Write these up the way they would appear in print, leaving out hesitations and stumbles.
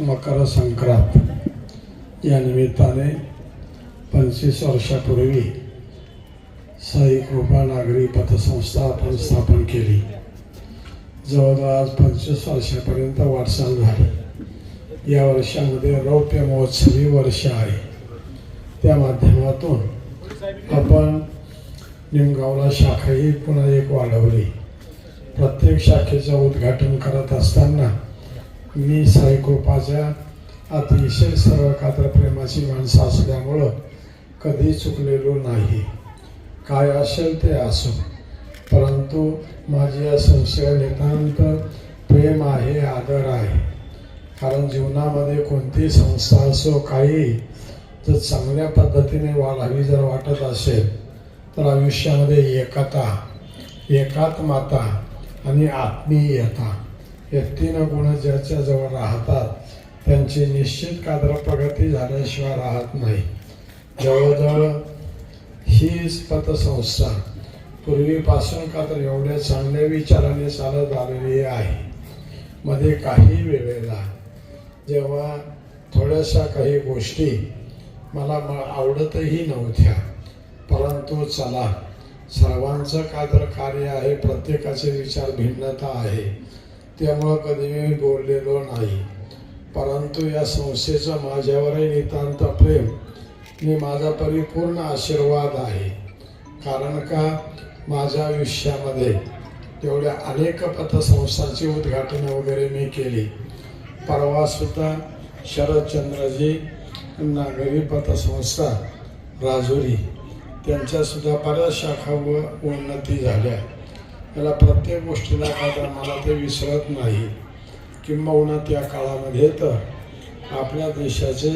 मकर संक्रांत या निमित्ताने 25 वर्षापूर्वी साई कृपा नागरी पतसंस्था आपण स्थापन केली. जवळजवळ आज 25 वर्षापर्यंत वाटचाल झाली. या वर्षामध्ये रौप्य महोत्सवी वर्ष आहे. त्या माध्यमातून आपण निमगावला शाखाही पुन्हा एक वाढवली. प्रत्येक शाखेचं उद्घाटन करत असताना मी साई कृपाच्या अतिशय सर्वकात्र प्रेमाची माणसं असल्यामुळं कधी चुकलेलो नाही. काय असेल ते असो, परंतु माझी या संशय नितांत प्रेम आहे, आदर आहे. कारण जीवनामध्ये कोणती संस्था असो, काही जर चांगल्या पद्धतीने वाढावी जर वाटत असेल तर आयुष्यामध्ये एकता, एकात्मता आणि आत्मीयता हे 3 गुण ज्याच्या जवळ राहतात त्यांची निश्चित कादर प्रगती झाल्याशिवाय राहत नाही. जवळजवळ ही पतसंस्था पूर्वीपासून का तर एवढ्या चांगल्या विचाराने चालत आलेली आहे. मध्ये काही वेळेला जेव्हा थोड्याशा काही गोष्टी मला आवडतही नव्हत्या, परंतु चला सर्वांचं कादर कार्य आहे, प्रत्येकाचे विचार भिन्नता आहे, त्यामुळं कधी मी बोललेलो नाही. परंतु या संस्थेचं माझ्यावरही नितांत प्रेम आणि माझा परिपूर्ण आशीर्वाद आहे. कारण का माझ्या आयुष्यामध्ये तेवढ्या अनेक पतसंस्थांची उद्घाटन वगैरे मी केली. परवासुद्धा शरदचंद्रजी नागरी पतसंस्था राजुरी त्यांच्यासुद्धा बऱ्याच शाखा व उन्नती झाल्या. त्याला प्रत्येक गोष्टीला काय मला ते विसरत नाही. किंबहुना त्या काळामध्ये तर आपल्या देशाचे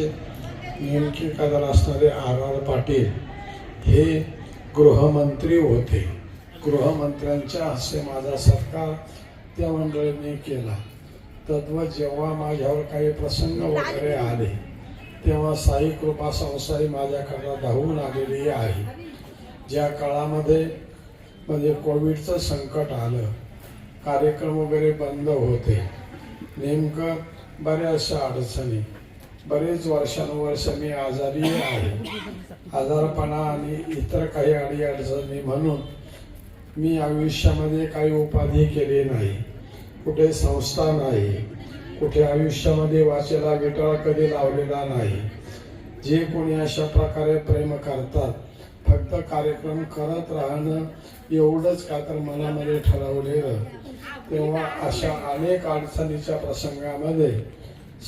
नेमके कादर असणारे R.R. पाटील हे गृहमंत्री होते. गृहमंत्र्यांच्या हस्ते माझा सत्कार त्या मंडळींनी केला. तद्वत जेव्हा माझ्यावर काही प्रसंग वगैरे आले तेव्हा साई कृपा संस्था ही माझ्याकडे धावून आलेली आहे. ज्या काळामध्ये म्हणजे कोविडचं संकट आलं, कार्यक्रम वगैरे बंद होते, नेमकं बऱ्याचशा अडचणी, बरेच वर्षानुवर्ष मी आजारी आहे. आजारपणा आणि इतर काही अडीअडचणी म्हणून मी आयुष्यामध्ये काही उपाधी केली नाही, कुठे संस्था नाही, कुठे आयुष्यामध्ये वाचेला विटाळ कधी लावलेला नाही. जे कोणी अशा प्रकारे प्रेम करतात, फक्त कार्यक्रम करत राहणं एवढंच का तर मनामध्ये ठरवलेलं. तेव्हा अशा अनेक अडचणीच्या प्रसंगामध्ये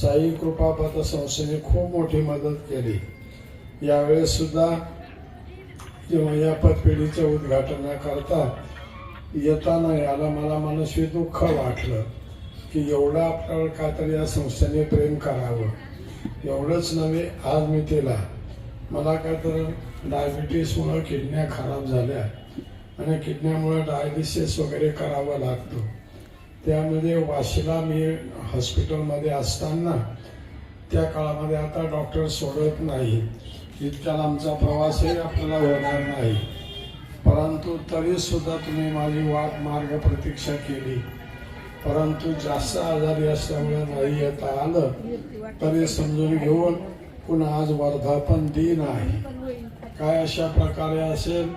साई कृपा पतसंस्थेने खूप मोठी मदत केली. यावेळेस सुद्धा जेव्हा या पतपेढीचं उद्घाटनाकरता येताना याला मला मनस्वी दुःख वाटलं की एवढं आपल्याला का तर या संस्थेने प्रेम करावं. एवढंच नव्हे, आज मी तिला मला काय तर डायबिटीसमुळं किडन्या खराब झाल्या आणि किडन्यामुळे डायलिसिस वगैरे करावं लागतं. त्यामध्ये वाशीला मी हॉस्पिटलमध्ये असताना त्या काळामध्ये आता डॉक्टर सोडत नाही, इतक्या लांबचा प्रवासही आपल्याला होणार नाही, परंतु तरीसुद्धा तुम्ही माझी वाट मार्ग प्रतीक्षा केली. परंतु जास्त आजारी असल्यामुळे नाही येता आलं, तरी समजून घेऊन पुन्हा आज वर्धापन दिन आहे. काय अशा प्रकारे असेल,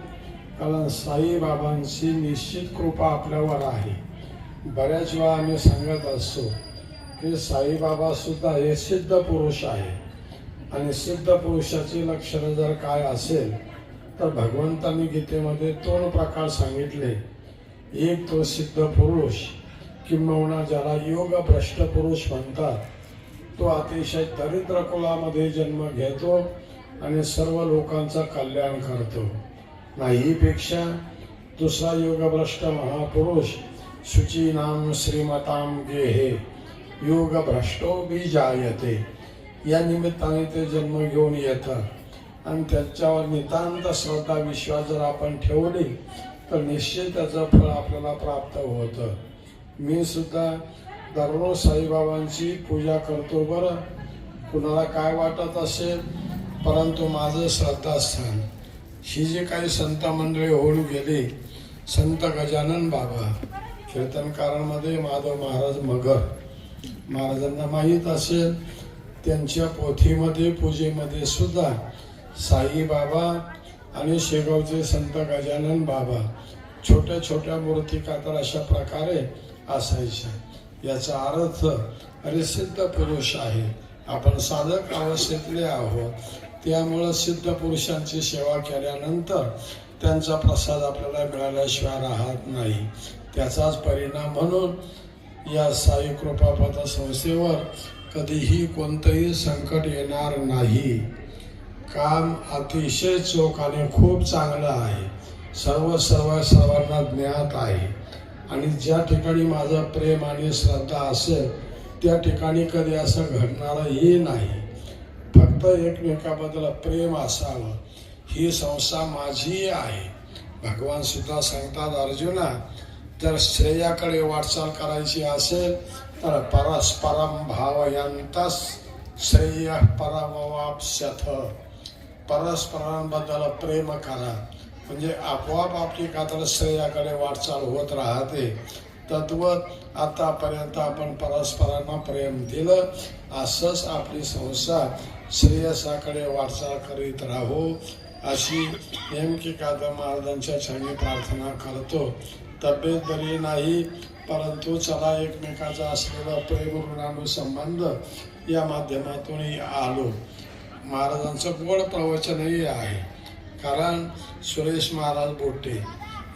कारण साईबाबांची निश्चित कृपा आपल्यावर आहे. बऱ्याच वेळा आम्ही सांगत असतो की साईबाबा सुद्धा हे सिद्ध पुरुष आहे आणि सिद्ध पुरुषाची लक्षणं जर काय असेल तर भगवंतांनी गीतेमध्ये 2 प्रकार सांगितले. एक तो सिद्ध पुरुष किंबहुना ज्याला योग भ्रष्ट पुरुष म्हणतात, तो अतिशय दरिद्र कुळामध्ये जन्म घेतो आणि सर्व लोकांचं कल्याण करतो. नाहीपेक्षा दुसरा योगभ्रष्ट महापुरुष शुचीनाम श्रीमताम गेहे योग भ्रष्टो बीजायते, या निमित्ताने ते जन्म घेऊन येतात आणि त्याच्यावर नितांत श्रद्धा विश्वास जर आपण ठेवली तर निश्चित त्याचं फळ आपल्याला प्राप्त होतं. मी सुद्धा दररोज साईबाबांची पूजा करतो. बरं, कुणाला काय वाटत असेल, परंतु माझं श्रद्धास्थान ही जी काही संत मंडळी होऊन गेली, संत गजानन बाबा कीर्तनकारांमध्ये माधव महाराज मगर महाराजांना माहीत असेल, त्यांच्या पोथीमध्ये पूजेमध्ये सुद्धा साईबाबा आणि शेगावचे संत गजानन बाबा छोट्या छोट्या मूर्तिका तर अशा प्रकारे असायच्या. याचा अर्थ अरे सिद्ध पुरुष आहे, आपण साधक अवस्थेतले आहोत, त्यामुळं सिद्ध पुरुषांची सेवा केल्यानंतर त्यांचा प्रसाद आपल्याला मिळाल्याशिवाय राहत नाही. त्याचाच परिणाम म्हणून या साई कृपापथ संस्थेवर कधीही कोणतंही संकट येणार नाही. काम अतिशय चोख आणि खूप चांगलं आहे, सर्वांना ज्ञात आहे. आणि ज्या ठिकाणी माझं प्रेम आणि श्रद्धा असेल त्या ठिकाणी कधी असं घडणारही नाही. फक्त एकमेकाबद्दल प्रेम असावं. ही संस्था माझी आहे. भगवान सुद्धा सांगतात, अर्जुना, जर श्रेयाकडे वाटचाल करायची असेल तर परस्परम भावयंतस श्रेय परमवाप्स्यथ. परस्परांबद्दल प्रेम करा म्हणजे आपोआप आपली कातर श्रेयाकडे वाटचाल होत राहते. तद्वत आतापर्यंत आपण परस्परांना प्रेम दिलं, असंच आपली संस्था श्रेयसाकडे वाटचाल करीत राहू अशी नेमकी कातर महाराजांच्या चरणी प्रार्थना करतो. तब्येत बरी नाही, परंतु चला एकमेकाचा असलेला प्रेम ऋणानुसंबंध या माध्यमातूनही आलो. महाराजांचं गोड प्रवचनही आहे, कारण सुरेश महाराज बोटे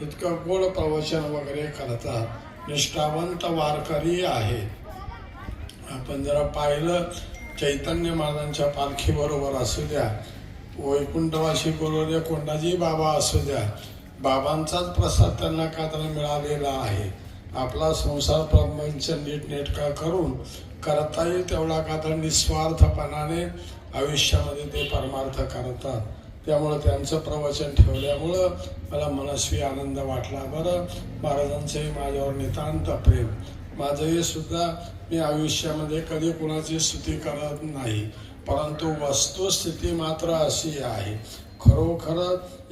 इतकं गोड प्रवचन वगैरे करतात, निष्ठावंत वारकरी आहेत. आपण जरा पाहिलं, चैतन्य महाराजांच्या पालखीबरोबर असू द्या, वैकुंठवासी गुरुदेव कोंडाजी बाबा असू द्या, बाबांचाच प्रसाद त्यांना कातर मिळालेला आहे. आपला संसार प्रपंच नीटनेटका करून करता येईल तेवढा कातर निस्वार्थपणाने आयुष्यामध्ये ते परमार्थ करतात. त्यामुळं त्यांचं प्रवचन ठेवल्यामुळं मला मनस्वी आनंद वाटला. बरं, महाराजांचंही माझ्यावर नितांत प्रेम. माझंही सुद्धा मी आयुष्यामध्ये कधी कुणाची स्तुती करत नाही, परंतु वस्तुस्थिती मात्र अशी आहे, खरोखर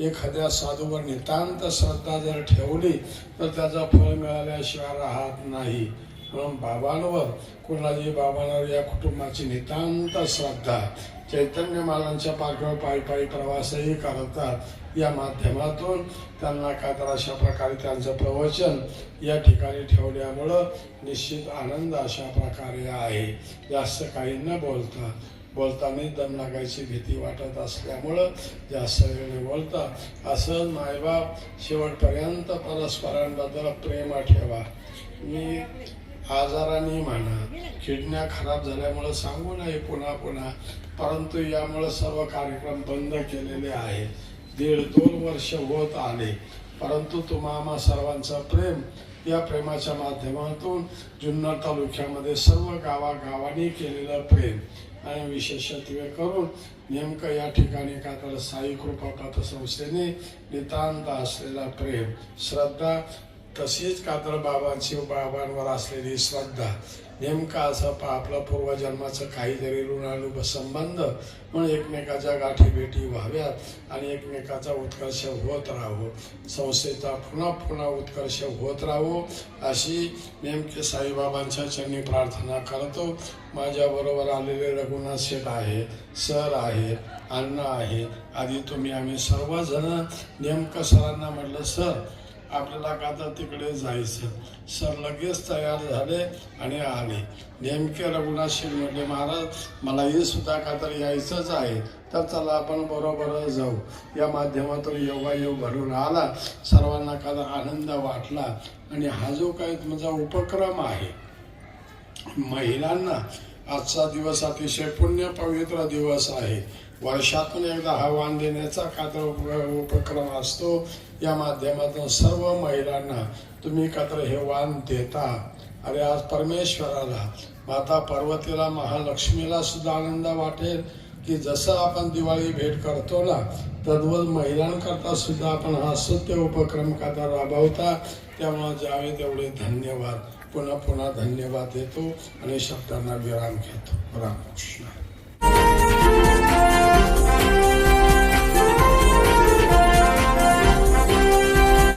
एखाद्या साधूवर नितांत श्रद्धा जर ठेवली तर त्याचं फळ मिळाल्याशिवाय राहत नाही. म्हणून बाबांवर, कोणाजी बाबांवर या कुटुंबाची नितांत श्रद्धा. चैतन्य महाराजांच्या पाठीवर पायी प्रवासही करतात. या माध्यमातून त्यांना कातर अशा प्रकारे त्यांचं प्रवचन या ठिकाणी ठेवल्यामुळं निश्चित आनंद अशा प्रकारे आहे. जास्त काही न बोलताना दम लागायची भीती वाटत असल्यामुळं जास्त वेळ बोलता. असं मायबाप शेवटपर्यंत परस्परांबद्दल प्रेम ठेवा. मी आजाराने म्हणा, किडन्या खराब झाल्यामुळं सांगू नये पुन्हा, परंतु यामुळं सर्व कार्यक्रम बंद केलेले आहे. 1.5-2 वर्ष होत आले, परंतु तुम्हा सर्वांचं प्रेम, या प्रेमाच्या माध्यमातून जुन्नर तालुक्यामध्ये सर्व गावागावांनी केलेलं प्रेम आणि विशेषत्वे करून नेमकं या ठिकाणी कातर साई कृपापथ संस्थेने नितांत असलेला प्रेम, श्रद्धा, तशीच कातर बाबांवर असलेली श्रद्धा. नेमका असं आपलं पूर्वजन्माचं काहीतरी ऋणानुसंबंध म्हणून एकमेकाच्या गाठीभेटी व्हाव्यात आणि एकमेकाचा उत्कर्ष होत राहावं, संस्थेचा पुन्हा उत्कर्ष होत राहावं अशी नेमके साईबाबांच्या चरणी प्रार्थना करतो. माझ्याबरोबर आलेले रघुनाथ शेठ आहे, सर आहे, अण्णा आहे, आधी आम्ही सर्वजण नेमकं सरांना म्हटलं, सर आपल्याला का तर तिकडे जायचं. सर लगेच तयार झाले आणि आले. नेमके रघुनाथ शेठ म्हटले, महाराज मलाही सुद्धा का तर यायचंच आहे, तर चला आपण बरोबर जाऊ. या माध्यमातून योगायोग घडून आला. सर्वांना का तर आनंद वाटला. आणि हा जो काही तुमचा उपक्रम आहे, महिलांना आजचा दिवस अतिशय पुण्य पवित्र दिवस आहे. वर्षातून एकदा हा वाण देण्याचा कातर उपक्रम असतो. या माध्यमातून सर्व महिलांना तुम्ही कातर हे वाण देता. अरे आज परमेश्वराला, माता पार्वतीला, महालक्ष्मीला सुद्धा आनंद वाटेल की जसं आपण दिवाळी भेट करतो ना, तद्वत महिलांकरता सुद्धा आपण हा सत्य उपक्रम कातर राबवता. त्यामुळे जावे तेवढे धन्यवाद. पुन्हा धन्यवाद देतो आणि शब्दांना विराम घेतो. रामकृष्ण.